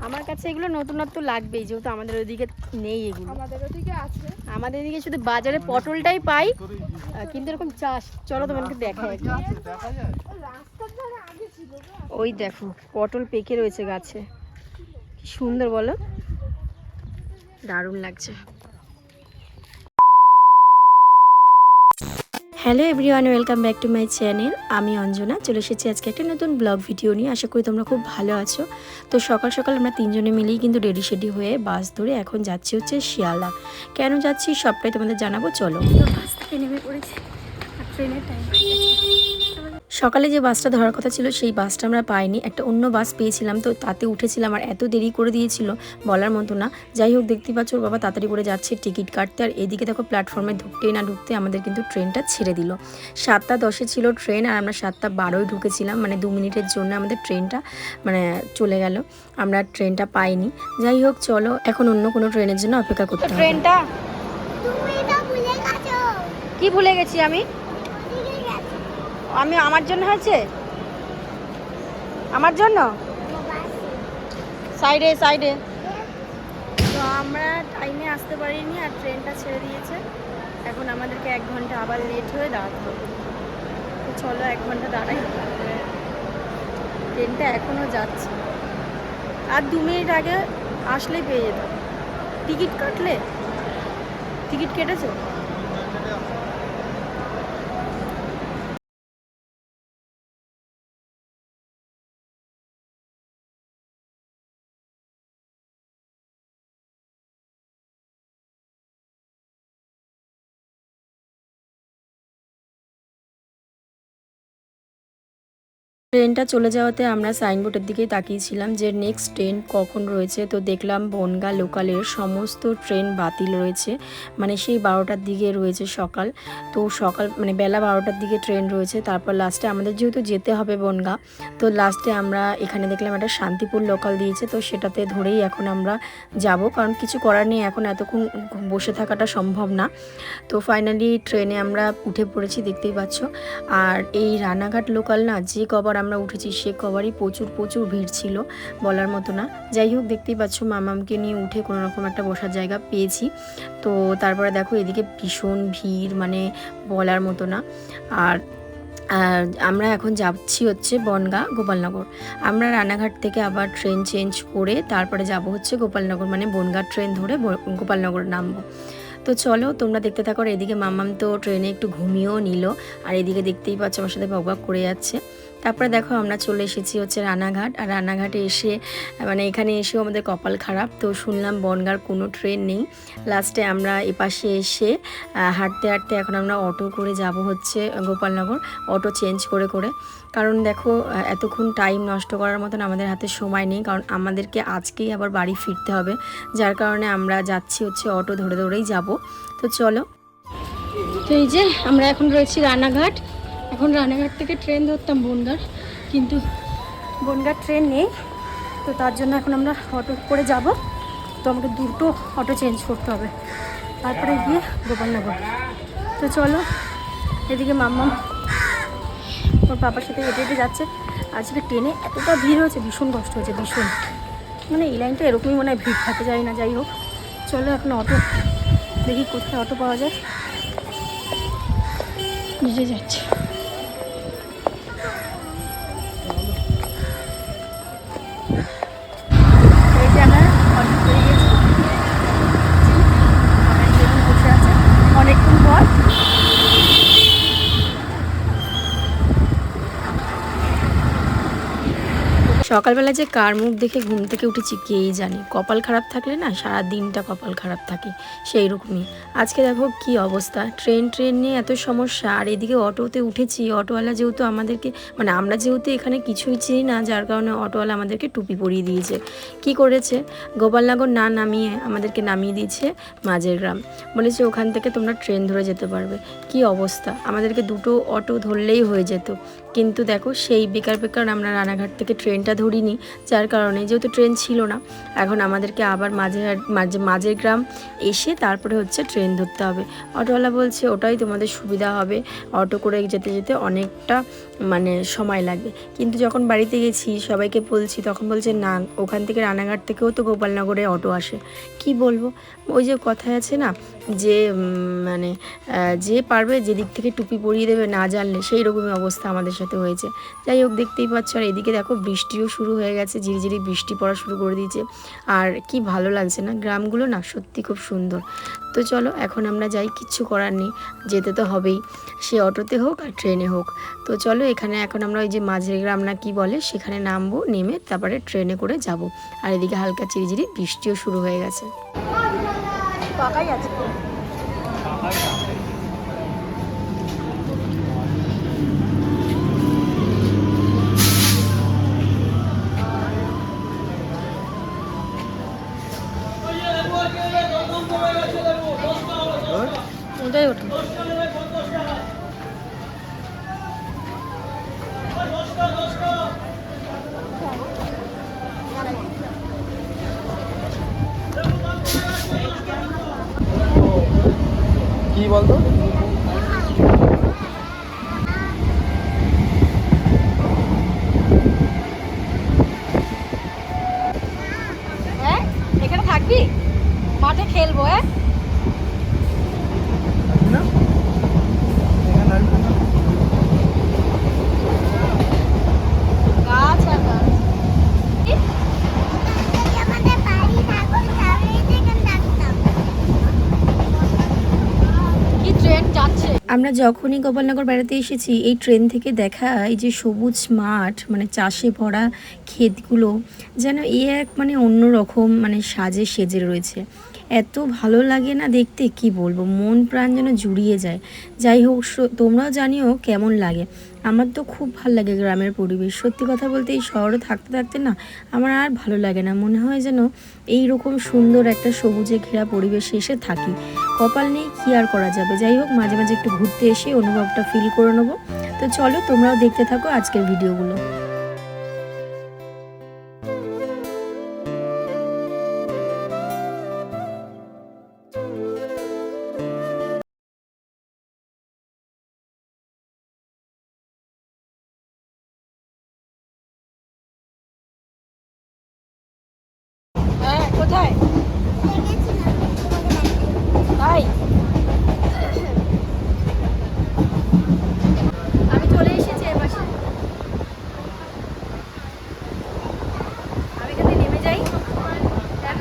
আমার কাছে এগুলো নতুনত্ব লাগবেই, যেহেতু আমাদের ওইদিকে নেই এগুলো। আমাদের ওদিকে আছে, আমাদের এদিকে শুধু বাজারে পটলটাই পাই, কিন্তু এরকম চাষ। চলো তোমাকে দেখাই। রাস্তার ধারে আগে ছিল। ওই দেখো পটল পেকে রয়েছে গাছে, কি সুন্দর বলো, দারুণ লাগছে। Hello everyone, welcome back to my channel. আমি অঞ্জনা চলে এসেছি আজকে একটা নতুন ব্লগ ভিডিও নিয়ে। আশা করি তোমরা খুব ভালো আছো। তো সকাল সকাল আমরা তিনজনে মিলেই কিন্তু রেডি শেডি হয়ে বাস ধরে এখন যাচ্ছি হচ্ছে শিয়ালদা। কেন যাচ্ছি সবটাই তোমাদের জানাবো, চলো। বাস থেকে নেমে পড়েছি আর ট্রেনের টাইম হয়ে গেছে। সকালে যে বাসটা ধরার কথা ছিল সেই বাসটা আমরা পাইনি, একটা অন্য বাস পেয়েছিলাম, তো তাতে উঠেছিলাম আর এত দেরি করে দিয়েছিল বলার মতো না। যাই হোক, দেখতে পাচ্ছ ওর বাবা তাড়াতাড়ি করে যাচ্ছে টিকিট কাটতে, আর এদিকে দেখো প্ল্যাটফর্মে ঢুকতেই না ঢুকতে আমাদের কিন্তু ট্রেনটা ছেড়ে দিল। 7:10 ছিল ট্রেন, আর আমরা 7:12 ঢুকেছিলাম, মানে 2 মিনিটের জন্য আমাদের ট্রেনটা মানে চলে গেল, আমরা ট্রেনটা পাইনি। যাই হোক চলো, এখন অন্য কোনো ট্রেনের জন্য অপেক্ষা করতে হবে। ট্রেনটা কি ভুলে গেছি আমি আমার জন্য হয়েছে, আমার জন্য সাইডে সাইডে। তো আমরা টাইমে আসতে পারিনি আর ট্রেনটা ছেড়ে দিয়েছে। এখন আমাদেরকে 1 ঘন্টা আবার লেট হয়ে দাঁড়াতে হবে। তো চলো 1 ঘন্টা দাঁড়াই, ট্রেনটা এখনও যাচ্ছে। আর 2 মিনিট আগে আসলেই পেয়ে যেত। টিকিট কাটলে, টিকিট কেটেছো? ট্রেনটা চলে যাওয়াতে আমরা সাইনবোর্ডের দিকেই তাকিয়েছিলাম যে নেক্সট ট্রেন কখন রয়েছে। তো দেখলাম বনগাঁ লোকালের সমস্ত ট্রেন বাতিল রয়েছে, মানে সেই 12টার দিকে রয়েছে সকাল। তো সকাল মানে বেলা 12টার দিকে ট্রেন রয়েছে। তারপর লাস্টে আমাদের যেহেতু যেতে হবে বনগাঁ, তো লাস্টে আমরা এখানে দেখলাম একটা শান্তিপুর লোকাল দিয়েছে, তো সেটাতে ধরেই এখন আমরা যাব, কারণ কিছু করার নেই, এখন এতক্ষণ বসে থাকাটা সম্ভব না। তো ফাইনালি ট্রেনে আমরা উঠে পড়েছি, দেখতেই পাচ্ছ। আর এই রানাঘাট লোকাল না, যে কবার আমরা উঠেছি সে কবারই প্রচুর প্রচুর ভিড় ছিল বলার মতো না। যাই হোক, দেখতেই পাচ্ছ মামামকে নিয়ে উঠে কোনো রকম একটা বসার জায়গা পেয়েছি। তো তারপরে দেখো এদিকে ভীষণ ভিড়, মানে বলার মতো না। আর আমরা এখন যাচ্ছি হচ্ছে বনগাঁ গোপালনগর। আমরা রানাঘাট থেকে আবার ট্রেন চেঞ্জ করে তারপরে যাব হচ্ছে গোপালনগর, মানে বনগাঁ ট্রেন ধরে গোপালনগর নামবো। তো চলো তোমরা দেখতে থাকো। আর এদিকে মামাম তো ট্রেনে একটু ঘুমিয়েও নিল, আর এদিকে দেখতেই পাচ্ছ আমার সাথে বকবক করে যাচ্ছে। তারপরে দেখো আমরা চলে এসেছি হচ্ছে রানাঘাট। আর রানাঘাটে এসে মানে এখানে এসেও আমাদের কপাল খারাপ, তো শুনলাম বনগাঁর কোনো ট্রেন নেই। লাস্টে আমরা এপাশে এসে হাঁটতে হাঁটতে এখন আমরা অটো করে যাব হচ্ছে গোপালনগর, অটো চেঞ্জ করে করে। কারণ দেখো এতক্ষণ টাইম নষ্ট করার মতন আমাদের হাতে সময় নেই, কারণ আমাদেরকে আজকেই আবার বাড়ি ফিরতে হবে, যার কারণে আমরা যাচ্ছি হচ্ছে অটো ধরে ধরেই যাব। তো চলো, তো এই যে আমরা এখন রয়েছি রানাঘাট। এখন রানাঘাট থেকে ট্রেন ধরতাম বনগাঁর, কিন্তু বনগাঁর ট্রেন নেই, তো তার জন্য এখন আমরা অটো করে যাব। তো আমাকে 2টো অটো চেঞ্জ করতে হবে, তারপরে গিয়ে গোপালনগর। তো চলো, এদিকে মাম্মাম ওর পাপার সাথে হেঁটে হেঁটে যাচ্ছে। আজকে ট্রেনে এতটা ভিড় হয়েছে, ভীষণ কষ্ট হয়েছে, ভীষণ। মানে এই লাইনটা এরকমই মনে হয় ভিড় থাকে, যায় না। যাই হোক চলো, এখন অটো দেখি কোথায় অটো পাওয়া যায়। নিজে যাচ্ছে। এই যে আমরা অটো পেয়ে গেছি, বসে আছে অনেকক্ষণ পর। সকালবেলা যে কার মুখ দেখে ঘুম থেকে উঠেছি কেই জানি। কপাল খারাপ থাকলে না সারা দিনটা কপাল খারাপ থাকে, সেই রকমই আজকে দেখো কি অবস্থা। ট্রেন নিয়ে এত সমস্যা, আর এদিকে অটোতে উঠেছি। অটোওয়ালা যেহেতু আমাদেরকে, মানে আমরা যেহেতু এখানে কিছুই চিনি না, যার কারণে অটোওয়ালা আমাদেরকে টুপি পরিয়ে দিয়েছে। কি করেছে, গোপালনগর না নামিয়ে আমাদেরকে নামিয়ে দিয়েছে মাঝের গ্রাম। বলেছে ওখান থেকে তোমরা ট্রেন ধরে যেতে পারবে। কি অবস্থা, আমাদেরকে 2টো অটো ধরলেই হয়ে যেত, কিন্তু দেখো সেই বেকার বেকার আমরা রানাঘাট থেকে ট্রেনটা ধরে ধরিনি, যার কারণে যেহেতু ট্রেন ছিল না, এখন আমাদেরকে আবার মাঝের গ্রাম এসে তারপরে হচ্ছে ট্রেন ধরতে হবে। অটোওয়ালা বলছে ওটাই তোমাদের সুবিধা হবে, অটো করে যেতে যেতে অনেকটা মানে সময় লাগবে। কিন্তু যখন বাড়িতে গেছি সবাইকে বলছি, তখন বলছে না, ওখান থেকে রানাঘাট থেকেও তো গোপালনগরে অটো আসে। কি বলবো, ওই যে কথায় আছে না যে মানে যে পারবে যেদিক থেকে টুপি পরিয়ে দেবে না জানলে, সেই রকমই অবস্থা আমাদের সাথে হয়েছে। যাই হোক, দেখতেই পাচ্ছ। আর এদিকে দেখো বৃষ্টিও শুরু হয়ে গেছে, ঝিরিঝিরি বৃষ্টি পড়া শুরু করে দিয়েছে। আর কি ভালো লাগছে না, গ্রামগুলো না সত্যি খুব সুন্দর। তো চলো এখন আমরা যাই, কিচ্ছু করার নেই, যেতে তো হবেই, সে অটোতে হোক আর ট্রেনে হোক। তো চলো এখানে এখন আমরা ওই যে মাঝের গ্রাম না কি বলে সেখানে নামবো, নেমে তারপরে ট্রেনে করে যাব। আর এদিকে হালকা ঝিরিঝিরি বৃষ্টিও শুরু হয়ে গেছে। পাকাই আছে ওটাই ওঠো। কি বলতো? হ্যাঁ, এখানে থাকবি, মাঠে খেলবো। হ্যাঁ, না এখানে আসবে না। গাছ আর গাছ। কি ট্রেন যাচ্ছে। আমরা যখনই গোপালনগর বেড়াতে এসেছি, এই ট্রেন থেকে দেখা এই যে সবুজ মাঠ, মানে চাষে ভরা ক্ষেতগুলো, যেন এ এক মানে অন্যরকম মানে সাজে সেজে রয়েছে। এত ভালো লাগে না দেখতে, কি বলবো, মন প্রাণ যেন জুড়িয়ে যায়। যাই হোক, তোমরাও জানিও কেমন লাগে। আমার তো খুব ভালো লাগে গ্রামের পরিবেশ। সত্যি কথা বলতে এই শহরে থাকতে থাকতে না আমার আর ভালো লাগে না, মনে হয় যেন এই রকম সুন্দর একটা সবুজে ঘেরা পরিবেশে এসে থাকি। কপাল নেই, কি আর করা যাবে। যাই হোক, মাঝে মাঝে একটু ঘুরতে এসে অনুভবটা ফিল করে নেবো। তো চলো তোমরাও দেখতে থাকো আজকের ভিডিওগুলো। হ্যাঁ, কোথায়? তাই আমি চলে এসেছি এবার। আমি এখানে নেমে যাই। কেন?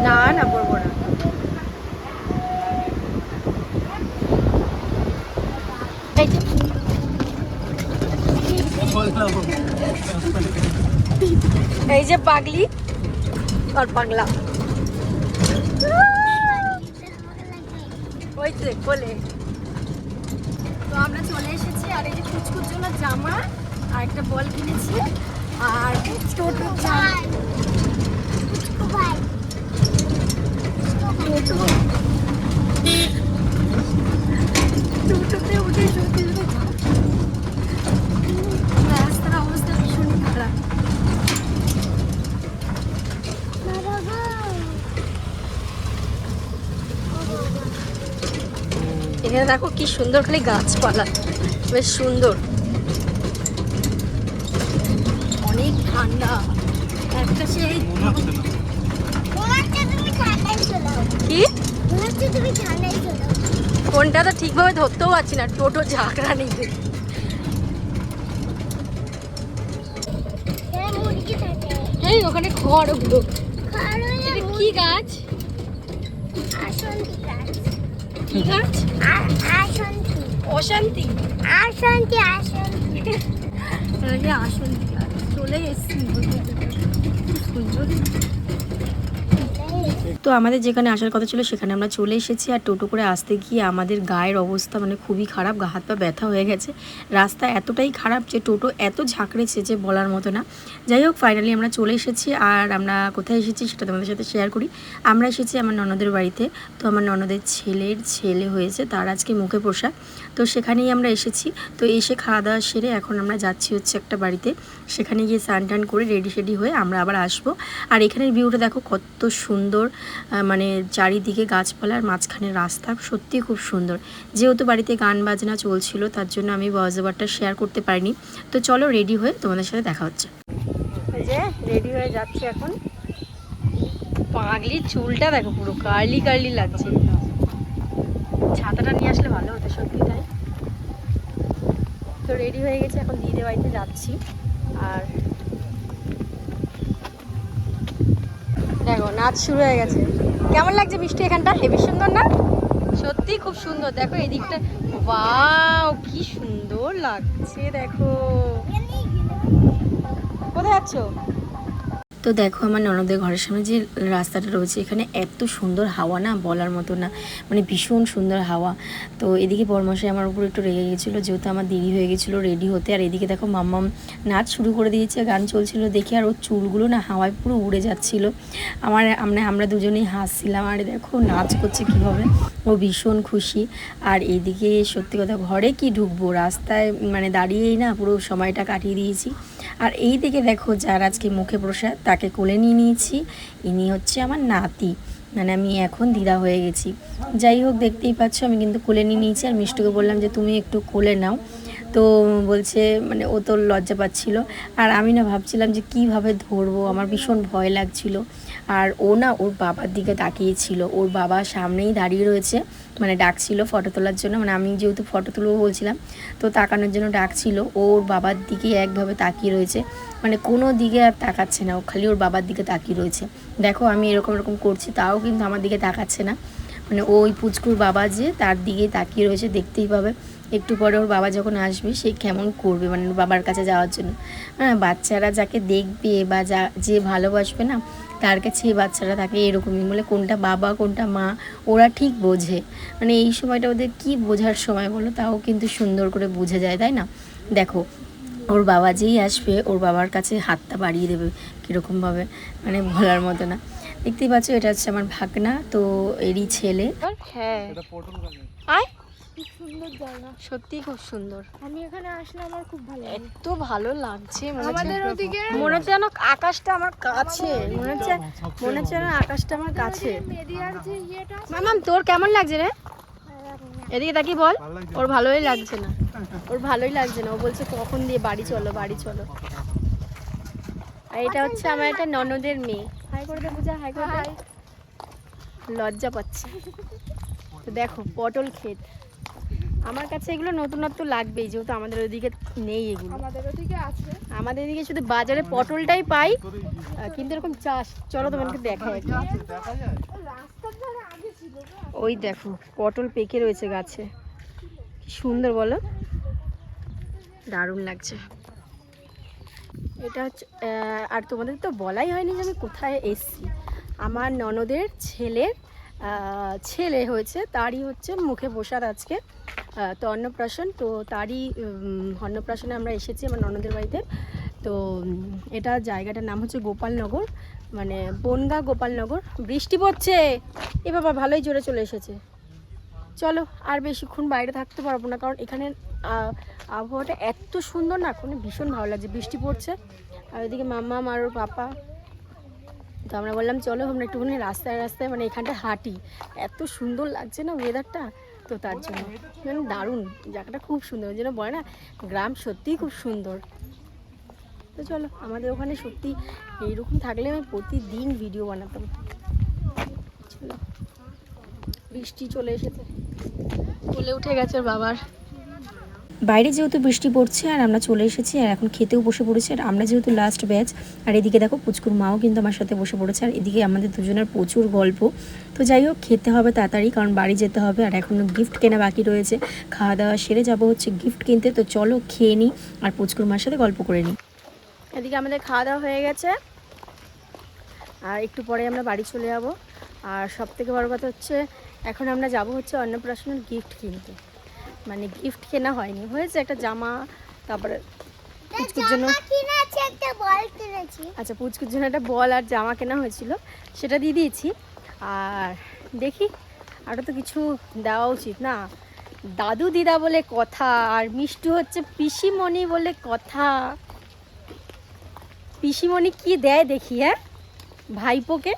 না না, পড়বো না। এই যে এই যে পাগলি আর পাগলা, ওই যে বলে। তো আমরা চলে এসেছি। আর এই যে কুচকুচ জন্য জামা আর একটা বল কিনেছি, আর টোটো টোটোতে উঠে সত্যি রাস্তার অবস্থা ভীষণ খারাপ। এখানে দেখো কি সুন্দর খালি গাছপালা, বেশ সুন্দর, অনেক ঠান্ডা। একটা সেই কি কোনটা তো ঠিকভাবে ধরতেও পারছি না, টোটো ঝাঁকড়া নেই। এই ওখানে খড়, ওগুলো কি গাছ? কি গাছ? অশান্তি। আসন্তি গাছ চলে এসছি। সুন্দর তো আমাদের যেখানে আসার কথা ছিল সেখানে আমরা চলে এসেছি। আর টোটো করে আসতে গিয়ে আমাদের গায়ের অবস্থা মানে খুবই খারাপ, গা হাত পা ব্যথা হয়ে গেছে। রাস্তা এতটাই খারাপ যে টোটো এত ঝাঁকড়েছে যে বলার মতো না। যাই হোক, ফাইনালি আমরা চলে এসেছি। আর আমরা কোথায় এসেছি সেটা তোমাদের সাথে শেয়ার করি। আমরা এসেছি আমার ননদের বাড়িতে। তো আমার ননদের ছেলের ছেলে হয়েছে, তার আজকে মুখে প্রসাদ। তো সেখানেই আমরা এসেছি। তো এসে খাওয়া দাওয়া সেরে এখন আমরা যাচ্ছি হচ্ছে একটা বাড়িতে। সেখানে গিয়ে স্নান টান করে রেডি সেডি হয়ে আমরা আবার আসবো। আর এখানের ভিউটা দেখো কত সুন্দর, মানে চারিদিকে গাছপালার মাঝখানে রাস্তা, সত্যি খুব সুন্দর। যেহেতু বাড়িতে গান বাজনা চলছিল তার জন্য আমি ভয়েস ওভারটা শেয়ার করতে পারিনি। তো চলো রেডি হয়ে তোমাদের সাথে দেখা হচ্ছে। যে রেডি হয়ে যাচ্ছে এখন। পাগলির চুলটা দেখো পুরো কার্লি কার্লি লাগছে। ছাতাটা নিয়ে আসলে ভালো হতো, সত্যি তাই। তো রেডি হয়ে গেছে, এখন দিদিদের বাড়িতে যাচ্ছি। আর দেখো নাচ শুরু হয়ে গেছে। কেমন লাগছে মিষ্টি? এখানটা হেবি সুন্দর না? সত্যি খুব সুন্দর। দেখো এই দিকটা, ওয়াও কি সুন্দর লাগছে। দেখো কোথায় যাচ্ছো? তো দেখো আমার ননদের ঘরের সামনে যে রাস্তাটা রয়েছে, এখানে এত সুন্দর হাওয়া না বলার মতো না, মানে ভীষণ সুন্দর হাওয়া। তো এদিকে বরমশাই আমার উপর একটু রেগে গেছিলো, যেহেতু আমার দেরি হয়ে গেছিলো রেডি হতে। আর এদিকে দেখো মাম্মাম নাচ শুরু করে দিয়েছে, গান চলছিল দেখে। আর ওর চুলগুলো না হাওয়ায় পুরো উড়ে যাচ্ছিলো। আমরা দুজনেই হাসছিলাম। আর দেখো নাচ করছে কীভাবে, ও ভীষণ খুশি। আর এইদিকে সত্যি কথা ঘরে কি ঢুকবো, রাস্তায় মানে দাঁড়িয়েই না পুরো সময়টা কাটিয়ে দিয়েছি। আর এই দিকে দেখো যার আজকে মুখে প্রসাদ তাকে কোলে নিয়ে নিয়েছি। ইনি হচ্ছে আমার নাতি, মানে আমি এখন দিদা হয়ে গেছি। যাই হোক, দেখতেই পাচ্ছ আমি কিন্তু কোলে নিয়ে নিয়েছি। আর মিষ্টুকে বললাম যে তুমি একটু কোলে নাও। তো বলছে, মানে ও তো লজ্জা পাচ্ছিল। আর আমি না ভাবছিলাম যে কিভাবে ধরবো, আমার ভীষণ ভয় লাগছিল। আর ও না ওর বাবার দিকে তাকিয়েছিল, ওর বাবা সামনেই দাঁড়িয়ে রয়েছে, মানে ডাকছিল ফটো তোলার জন্য। মানে আমি যেহেতু ফটো তুলবো বলছিলাম, তো তাকানোর জন্য ডাকছিল। ওর বাবার দিকে একভাবে তাকিয়ে রয়েছে, মানে কোনো দিকে আর তাকাচ্ছে না, ও খালি ওর বাবার দিকে তাকিয়ে রয়েছে। দেখো আমি এরকম করছি, তাও কিন্তু আমার দিকে তাকাচ্ছে না। মানে ওই পুচকুর বাবা যে তার দিকেই তাকিয়ে রয়েছে, দেখতেই পাবে একটু পরে ওর বাবা যখন আসবে সে কেমন করবে, মানে ওর বাবার কাছে যাওয়ার জন্য। হ্যাঁ, বাচ্চারা যাকে দেখবে বা যে ভালোবাসবে না তার কাছে এই বাচ্চারা থাকে এরকমই, বলে কোনটা বাবা কোনটা মা ওরা ঠিক বোঝে। মানে এই সময়টা ওদের কি বোঝার সময় বলো, তাও কিন্তু সুন্দর করে বোঝা যায়, তাই না? দেখো ওর বাবা যেই আসবে ওর বাবার কাছে হাতটা বাড়িয়ে দেবে কীরকমভাবে, মানে বলার মতো না। দেখতেই পাচ্ছ এটা হচ্ছে আমার ভাগনা, তো এরই ছেলে। হ্যাঁ আয়, খুব সুন্দর জায়গা, সত্যি খুব সুন্দর। আমি এখানে আসলে আমার খুব ভালো লাগে। এত ভালো লাগছে, আমাদের ওদিকে মনে হচ্ছে যেন আকাশটা আমার কাছে, মনে হচ্ছে যেন আকাশটা আমার কাছে। মেরিয়ার যে ইয়েটা আছে, মামাম তোর কেমন লাগছে রে? এদিকে তাকিয়ে বল। ওর ভালোই লাগছে না, ওর ভালোই লাগছে না। ও বলছে কখন দিয়ে বাড়ি চলো বাড়ি চলো। আর এটা হচ্ছে আমার একটা ননদের মেয়ে। হাই করে দে পূজা, হাই করে দে। লজ্জা পাচ্ছে। তো দেখো পটল ক্ষেত, আমার কাছে এগুলো নতুনত্ব লাগবেই, যেহেতু আমাদের ওদিকে নেই এগুলো। আমাদের ওদিকে আছে, আমাদের এদিকে শুধু বাজারে পটলটাই পাই, কিন্তু এরকম চাষ। চলো তোমাকে দেখাই একটু। রাস্তার ধারে আগে ছিল না? ওই দেখো পটল পেকে রয়েছে গাছে, কি সুন্দর বলো, দারুণ লাগছে। এটা হচ্ছে আর তোমাদের তো বলাই হয়নি যে আমি কোথায় এসছি। আমার ননদের ছেলে হয়েছে, তারই হচ্ছে মুখে প্রসাদ আজকে। তো অন্নপ্রাশন, তো তারই অন্নপ্রাশনে আমরা এসেছি আমার ননদের বাড়িতে। তো এটা জায়গাটার নাম হচ্ছে গোপালনগর, মানে বনগাঁ গোপালনগর। বৃষ্টি পড়ছে এ বাবা, ভালোই জোরে চলে এসেছে। চলো আর বেশিক্ষণ বাইরে থাকতে পারবো না, কারণ এখানে আবহাওয়াটা এত সুন্দর না, এখন ভীষণ ভালো লাগছে। বৃষ্টি পড়ছে আর ওইদিকে মাম্মা আর ওর পাপা। তো আমরা বললাম চলো আমরা একটুখানি রাস্তায় রাস্তায় মানে এখানটা হাঁটি, এত সুন্দর লাগছে না ওয়েদারটা। তো তার জন্য মানে দারুণ জায়গাটা, খুব সুন্দর। ওই জন্য বলে না গ্রাম সত্যিই খুব সুন্দর। তো চলো আমাদের ওখানে সত্যি এইরকম থাকলে আমি প্রতিদিন ভিডিও বানাতাম। চলো, বৃষ্টি চলে এসেছে, কোলে উঠে গেছে ওর বাবার। বাইরে যেহেতু বৃষ্টি পড়ছে আর আমরা চলে এসেছি, আর এখন খেতেও বসে পড়েছি। আর আমরা যেহেতু লাস্ট ব্যাচ, আর এদিকে দেখো পুচকুর মাও কিন্তু আমার সাথে বসে পড়েছে। আর এদিকে আমাদের দুজনের প্রচুর গল্প। তো যাই হোক খেতে হবে তাড়াতাড়ি, কারণ বাড়ি যেতে হবে। আর এখনও গিফট কেনা বাকি রয়েছে, খাওয়া দাওয়া সেরে যাবো হচ্ছে গিফট কিনতে। তো চলো খেয়ে নিই আর পুচকুর মার সাথে গল্প করে নিই। এদিকে আমাদের খাওয়া দাওয়া হয়ে গেছে, আর একটু পরে আমরা বাড়ি চলে যাবো। আর সব থেকে বড় কথা হচ্ছে এখন আমরা যাব হচ্ছে অন্নপ্রাশনের গিফট কিনতে। মানে গিফট কেনা হয়নি, হয়েছে একটা জামা, তারপরে পুচকুর জন্য কিনেছি, একটা বল কিনেছি। আচ্ছা পুচকুর জন্য একটা বল আর জামা কেনা হয়েছিল, সেটা দিয়ে দিয়েছি। আর দেখি আরও তো কিছু দেওয়া উচিত না, দাদু দিদা বলে কথা, আর মিষ্টু হচ্ছে পিসিমণি বলে কথা। পিসিমণি কি দেয় দেখি, হ্যাঁ ভাইপোকে।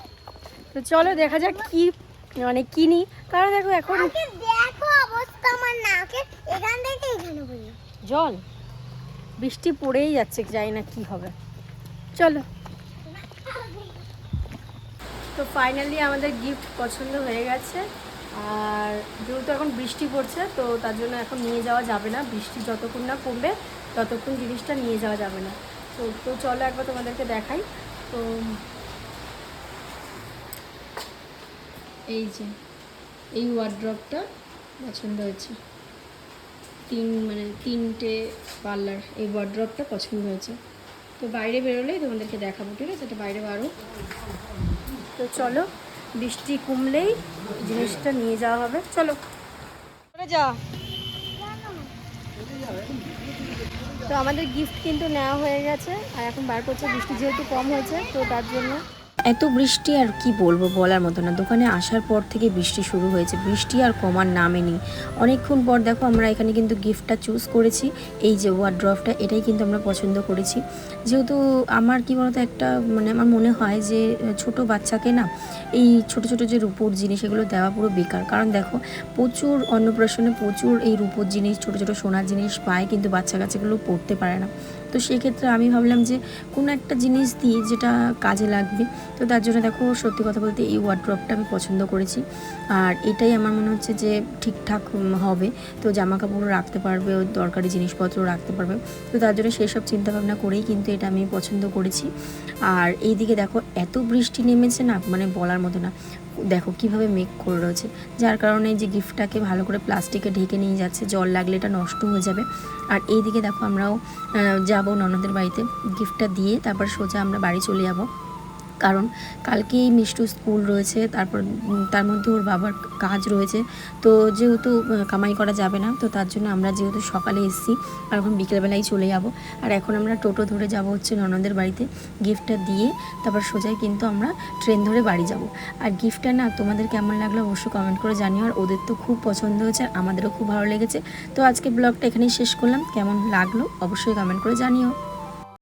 তো চলো দেখা যাক কি মানে কিনি, কারণ দেখো এখন আগে দেখো অবস্থা আমার নাকে, এখান থেকে এখানে পড়ে জল, বৃষ্টি পড়েই যাচ্ছে, জানি না কি হবে। চলো, তো ফাইনালি আমাদের গিফট পছন্দ হয়ে গেছে। আর যেহেতু এখন বৃষ্টি পড়ছে তো তার জন্য এখন নিয়ে যাওয়া যাবে না, বৃষ্টি যতক্ষণ না কমবে ততক্ষণ জিনিসটা নিয়ে যাওয়া যাবে না। তো চলো একবার তোমাদেরকে দেখাই। তো এই যে এই ওয়ার্ড্রপটা পছন্দ হয়েছে, তিনটে পার্লার এই ওয়ার্ড্রপটা পছন্দ হয়েছে। তো বাইরে বেরোলেই তোমাদেরকে দেখাবো, ঠিক আছে? এটা বাইরে বারো। তো চলো, বৃষ্টি কমলেই জিনিসটা নিয়ে যাওয়া হবে। চলো যা। তো আমাদের গিফট কিন্তু নেওয়া হয়ে গেছে, আর এখন বার করছে, বৃষ্টি যেহেতু কম হয়েছে তো তার জন্য। এত বৃষ্টি আর কি বলবো, বলার মতো না। দোকানে আসার পর থেকে বৃষ্টি শুরু হয়েছে, বৃষ্টি আর কমার নামে নেই। অনেকক্ষণ পর দেখো আমরা এখানে কিন্তু গিফটটা চুজ করেছি, এই যে ওয়ার্ড্রপটা, এটাই কিন্তু আমরা পছন্দ করেছি। যেহেতু আমার কি বলতো একটা আমার মনে হয় যে ছোট বাচ্চাকে না এই ছোট ছোট যে রূপোর জিনিস এগুলো দেওয়া পুরো বেকার। কারণ দেখো প্রচুর অন্নপ্রাশনে প্রচুর এই রূপোর জিনিস, ছোট ছোট সোনার জিনিস পায়, কিন্তু বাচ্চা কাচ্চাগুলো পড়তে পারে না। তো সেক্ষেত্রে আমি ভাবলাম যে কোনো একটা জিনিস দিয়ে যেটা কাজে লাগবে। তো তার জন্য দেখো সত্যি কথা বলতে এই ওয়ার্ড্রপটা আমি পছন্দ করেছি, আর এটাই আমার মনে হচ্ছে যে ঠিকঠাক হবে। তো জামা কাপড়ও রাখতে পারবে, ও দরকারি জিনিসপত্রও রাখতে পারবে। তো তার জন্য সেই সব চিন্তাভাবনা করেই কিন্তু এটা আমি পছন্দ করেছি। আর এইদিকে দেখো এত বৃষ্টি নেমেছে না, বলার মতো না। দেখো কিভাবে মেঘ করে রয়েছে, যার কারণে যে গিফটটাকে ভালো করে প্লাস্টিকে ঢেকে নিয়ে যাচ্ছে, জল লাগলে এটা নষ্ট হয়ে যাবে। আর এইদিকে দেখো আমরাও যাব ননদের বাড়িতে, গিফটটা দিয়ে তারপর সোজা আমরা বাড়ি চলে যাব। কারণ কালকেই মিষ্টু স্কুল রয়েছে, তারপর তার মধ্যে ওর বাবার কাজ রয়েছে। তো যেহেতু কামাই করা যাবে না, তো তার জন্য আমরা যেহেতু সকালে এসেছি আর এখন বিকেলবেলায় চলে যাব। আর এখন আমরা টোটো ধরে যাব হচ্ছে ননদের বাড়িতে, গিফটটা দিয়ে তারপর সোজাই কিন্তু আমরা ট্রেন ধরে বাড়ি যাব। আর গিফটটা না তোমাদের কেমন লাগলো অবশ্যই কমেন্ট করে জানিও। আর ওদের তো খুব পছন্দ হয়েছে, আর আমাদেরও খুব ভালো লেগেছে। তো আজকে ব্লগটা এখানেই শেষ করলাম, কেমন লাগলো অবশ্যই কমেন্ট করে জানিও।